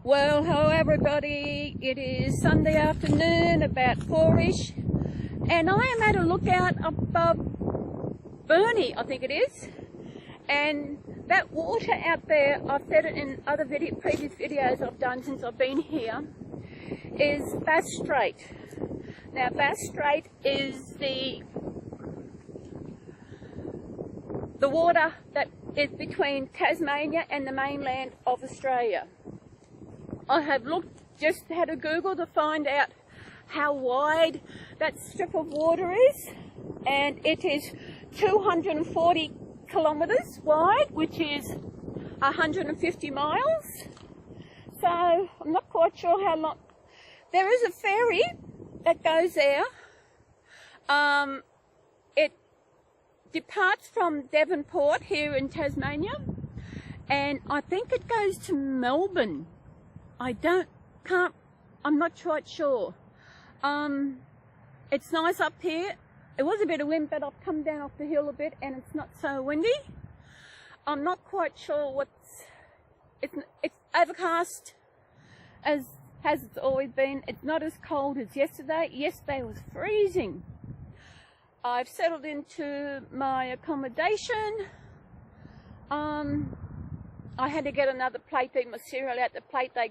Well, hello everybody, it is Sunday afternoon, about 4ish, and I am at a lookout above Burnie, I think it is, and that water out there, I've said it in other previous videos I've done since I've been here, is Bass Strait. Now Bass Strait is the water that is between Tasmania and the mainland of Australia. I have just had a Google to find out how wide that strip of water is, and it is 240 kilometres wide, which is 150 miles. So I'm not quite sure how long. There is a ferry that goes there. It departs from Devonport here in Tasmania, and I think it goes to Melbourne. I'm not quite sure. It's nice up here. It was a bit of wind, but I've come down off the hill a bit and it's not so windy. I'm not quite sure it's overcast as it's always been. It's not as cold as yesterday. Yesterday was freezing. I've settled into my accommodation. I had to get another plate to eat my cereal out. The plate they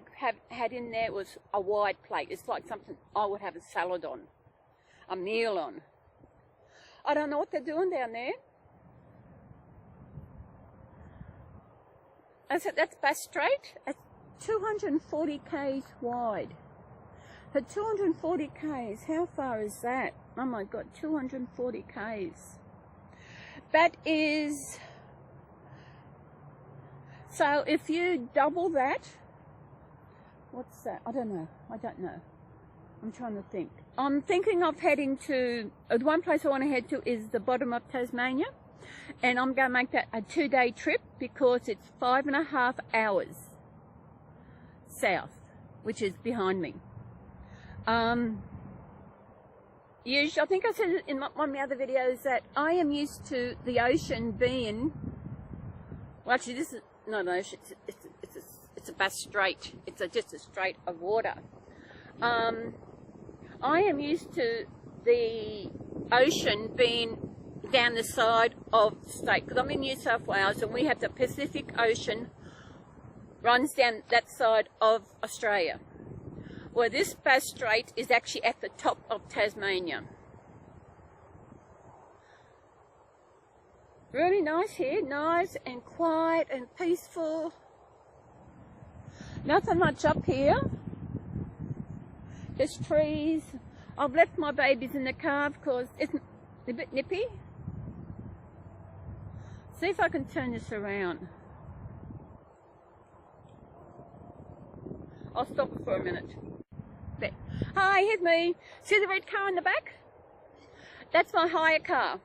had in there was a wide plate. It's like something I would have a salad on, a meal on. I don't know what they're doing down there. I said that's Bass Strait. It's 240 k's wide. For 240 k's, how far is that? Oh my God, 240 k's. That is... So if you double that, what's that? I don't know. I'm trying to think. I'm thinking of heading to, the one place I want to head to is the bottom of Tasmania. And I'm going to make that a 2-day trip because it's 5.5 hours south, which is behind me. Usually, I think I said in one of my other videos that I am used to the ocean being, well actually this is, no, it's a Bass Strait. It's just a strait of water. I am used to the ocean being down the side of the state because I'm in New South Wales and we have the Pacific Ocean runs down that side of Australia. Well, this Bass Strait is actually at the top of Tasmania. Really nice here, nice and quiet and peaceful. Nothing much up here. Just trees. I've left my babies in the car because it's a bit nippy. See if I can turn this around. I'll stop for a minute. There. Hi, here's me. See the red car in the back? That's my hire car.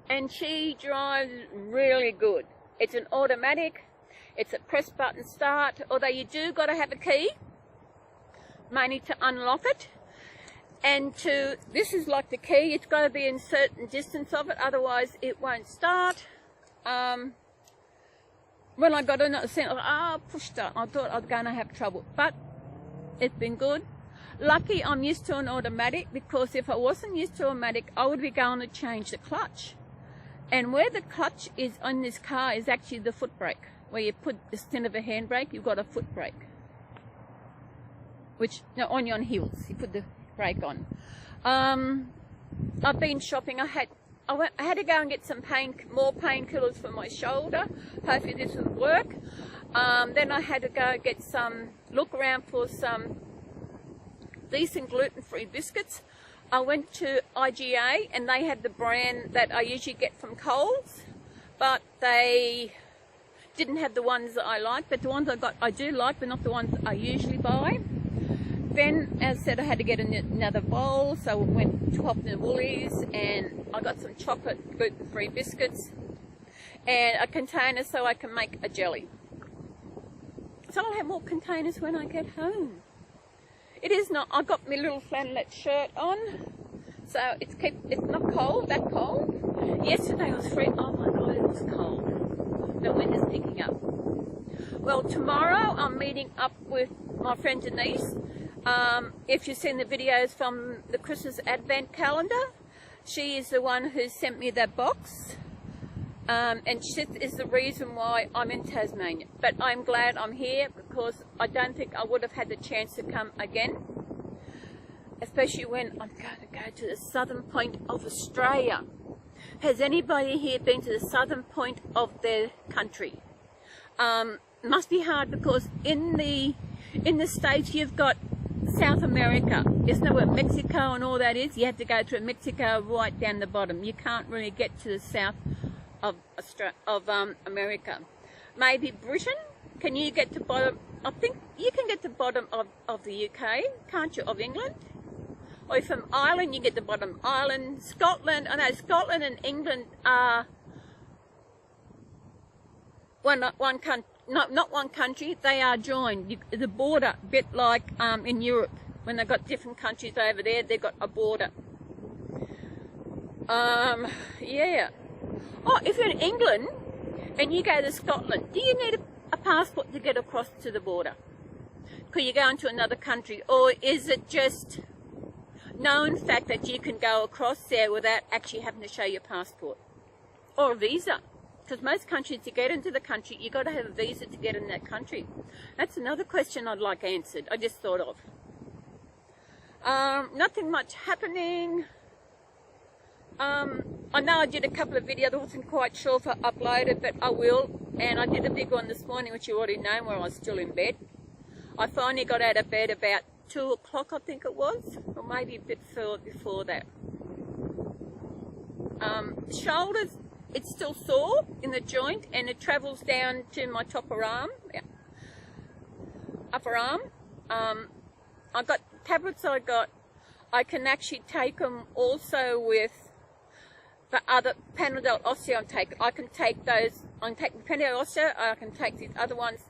And she drives really good. It's an automatic. It's a press button start. Although you do got to have a key, mainly to unlock it. And this is like the key. It's got to be in certain distance of it, otherwise it won't start. When I got in, I pushed it. I thought I was going to have trouble, but it's been good. Lucky I'm used to an automatic, because if I wasn't used to automatic, I would be going to change the clutch. And where the clutch is on this car is actually the foot brake. Where you put, instead of a handbrake, you've got a foot brake. Which, no, on your heels, you put the brake on. I've been shopping. I had to go and get some more painkillers for my shoulder. Hopefully this will work. Then I had to go get look around for some decent gluten-free biscuits. I went to IGA and they had the brand that I usually get from Coles, but they didn't have the ones that I like. But the ones I got, I do like, but not the ones I usually buy. Then, as I said, I had to get another bowl, so I went to Hoffman Woolies and I got some chocolate gluten-free biscuits and a container so I can make a jelly. So I'll have more containers when I get home. It is not, I got my little flannelette shirt on, so it's not cold, that cold. Yesterday was free, oh my God, it was cold. The wind is picking up. Well, tomorrow I'm meeting up with my friend Denise. If you've seen the videos from the Christmas Advent calendar, she is the one who sent me that box. And she is the reason why I'm in Tasmania. But I'm glad I'm here because I don't think I would have had the chance to come again. Especially when I'm going to go to the southern point of Australia. Has anybody here been to the southern point of their country? Must be hard because in the States you've got South America. Isn't that where Mexico and all that is? You have to go through Mexico right down the bottom. You can't really get to the south of America. Maybe Britain. Can you get to bottom? I think you can get to bottom of the UK, can't you? Of England. Or from Ireland, you get the bottom of Ireland. Scotland. I know Scotland and England are one country. Not one country, they are joined. The border, a bit like in Europe, when they've got different countries over there, they've got a border. Yeah. Oh, if you're in England and you go to Scotland, do you need a passport to get across to the border? Could you go into another country? Or is it just known fact that you can go across there without actually having to show your passport? Or a visa? Because most countries, to get into the country, you've got to have a visa to get in that country. That's another question I'd like answered. I just thought of. Nothing much happening. I know I did a couple of videos. I wasn't quite sure if I uploaded, but I will. And I did a big one this morning, which you already know, where I was still in bed. I finally got out of bed about 2 o'clock, I think it was. Or maybe a bit before that. Shoulders. It's still sore in the joint and it travels down to my upper arm. I got tablets I can actually take them also with the other Panadol Osteo I'm taking. I can take those, I can take the Panadol Osteo, I can take these other ones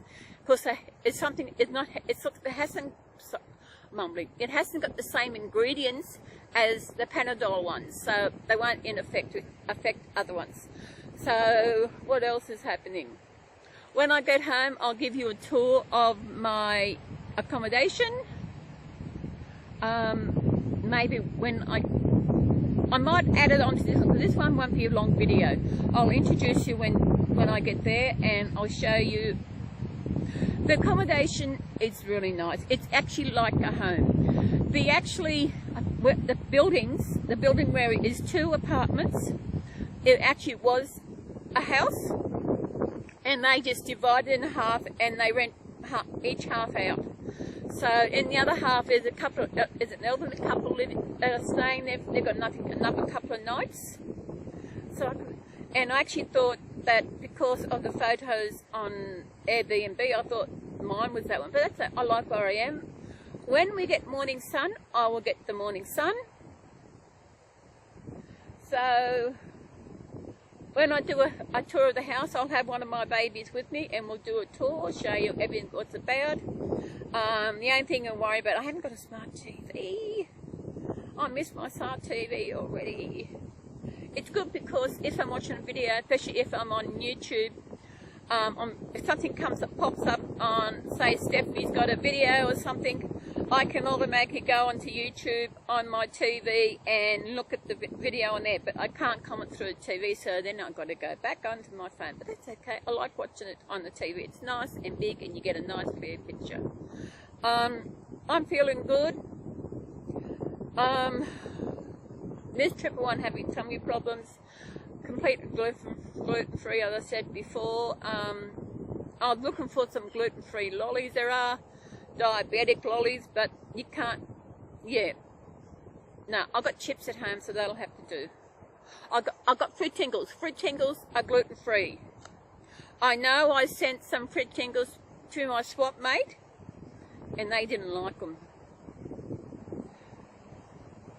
because it hasn't got the same ingredients as the Panadol ones, so they won't affect other ones. So what else is happening? When I get home, I'll give you a tour of my accommodation. Maybe when I might add it onto this one. This one won't be a long video. I'll introduce you when I get there, and I'll show you. The accommodation is really nice. It's actually like a home. The building where it is 2 apartments, it actually was a house, and they just divided it in half and they rent each half out. So in the other half is an elderly couple living, staying there. They've got another couple of nights. And I actually thought that because of the photos on Airbnb, I thought mine was that one. But that's it. I like where I am. When we get morning sun, I will get the morning sun. So when I do a tour of the house, I'll have one of my babies with me and we'll do a tour, show you everything what's about. The only thing I worry about, I haven't got a smart TV. I miss my smart TV already. It's good because if I'm watching a video, especially if I'm on YouTube, if something pops up on, say Stephanie's got a video or something, I can automatically go onto YouTube on my TV and look at the video on there, but I can't comment through the TV, so then I've got to go back onto my phone. But that's okay. I like watching it on the TV. It's nice and big and you get a nice clear picture. I'm feeling good. This trip I won't have any tummy problems. Completely gluten-free, as I said before. I'm looking for some gluten-free lollies. There are diabetic lollies, but you can't, no, I've got chips at home, so that'll have to do. I've got fruit tingles. Fruit tingles are gluten-free. I know I sent some fruit tingles to my swap mate, and they didn't like them.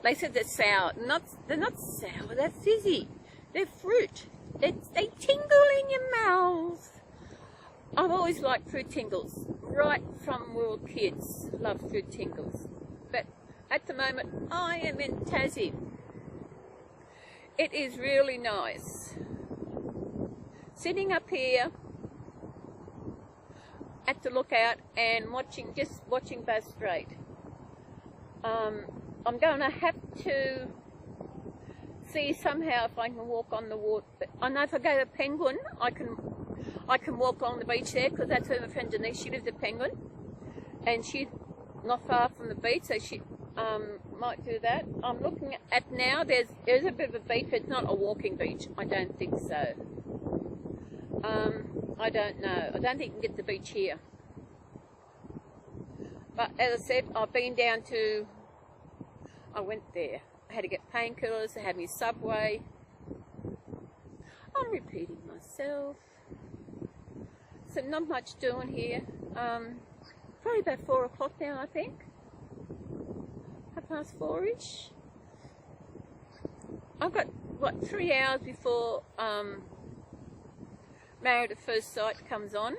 They said they're sour. They're not sour, they're fizzy. They're fruit. They tingle in your mouth. I've always liked fruit tingles, right from we were kids. Love fruit tingles. But at the moment, I am in Tassie. It is really nice. Sitting up here, at the lookout and just watching Bass Strait. I'm going to have to see somehow if I can walk on the water. I know if I go to Penguin, I can walk along the beach there, because that's where my friend Denise, she lives at Penguin, and she's not far from the beach, so she might do that. I'm looking at now, there's a bit of a beach, but it's not a walking beach. I don't think so. I don't know. I don't think you can get to the beach here. But as I said, I've been down to, I went there. I had to get painkillers, I had my Subway. I'm repeating myself. So not much doing here. Probably about 4 o'clock now, I think. 4:30ish. I've got, what, 3 hours before Married at First Sight comes on.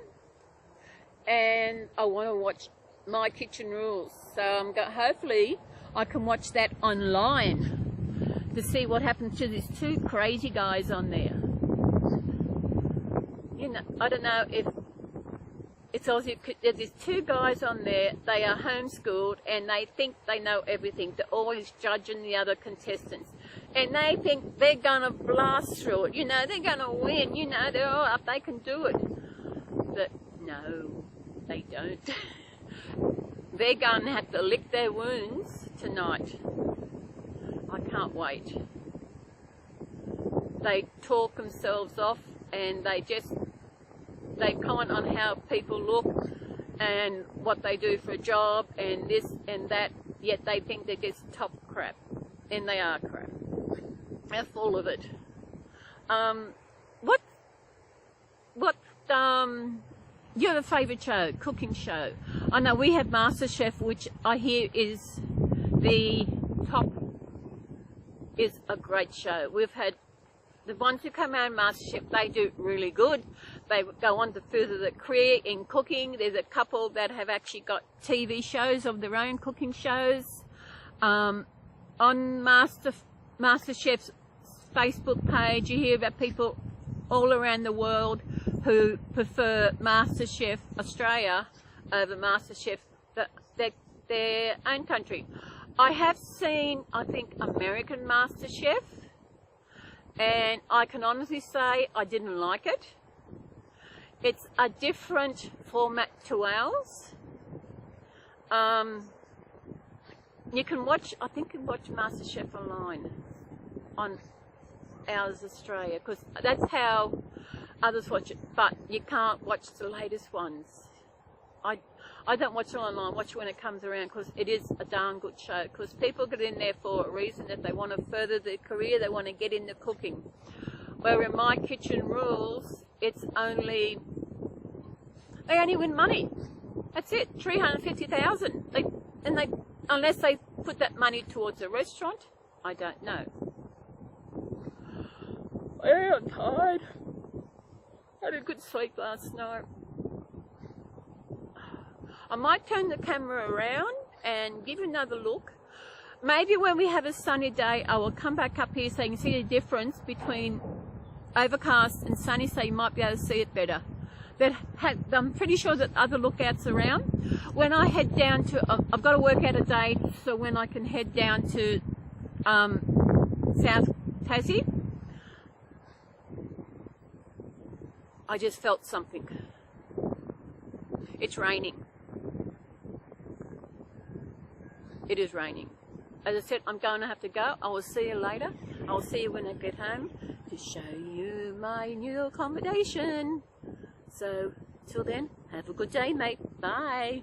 And I want to watch My Kitchen Rules. So hopefully I can watch that online to see what happens to these 2 crazy guys on there. You know, I don't know if it's also, there's these 2 guys on there, they are homeschooled and they think they know everything. They're always judging the other contestants. And they think they're going to blast through it. You know, they're going to win. You know, they're all up, they can do it. But no, they don't. They're going to have to lick their wounds tonight. I can't wait. They talk themselves off and they comment on how people look and what they do for a job and this and that, yet they think they're just top crap. And they are crap. They're full of it. You have a favourite show, cooking show? I know we have MasterChef, which I hear is the top, is a great show. We've had the ones who come out in MasterChef, they do really good. They go on to further their career in cooking. There's a couple that have actually got TV shows of their own, cooking shows. On MasterChef's Facebook page, you hear about people all around the world who prefer MasterChef Australia over MasterChef their own country. I have seen, I think, American MasterChef, and I can honestly say I didn't like it. It's a different format to ours. You can watch, I think you can watch MasterChef online on ours Australia, because that's how others watch it, but you can't watch the latest ones. I don't watch it online, I watch it when it comes around, because it is a darn good show, because people get in there for a reason, that they want to further their career, they want to get into cooking. Where in My Kitchen Rules, it's only, they only win money. That's it, $350,000. Unless they put that money towards a restaurant, I don't know. I'm tired. I had a good sleep last night. I might turn the camera around and give you another look. Maybe when we have a sunny day, I will come back up here so you can see the difference between overcast and sunny, so you might be able to see it better. I'm pretty sure that other lookouts around. When I head down to, I've got to work out a day so when I can head down to South Tassie. I just felt something. It's raining. It is raining. As I said, I'm going to have to go. I will see you later. I will see you when I get home to show you my new accommodation. So, till then, have a good day, mate. Bye.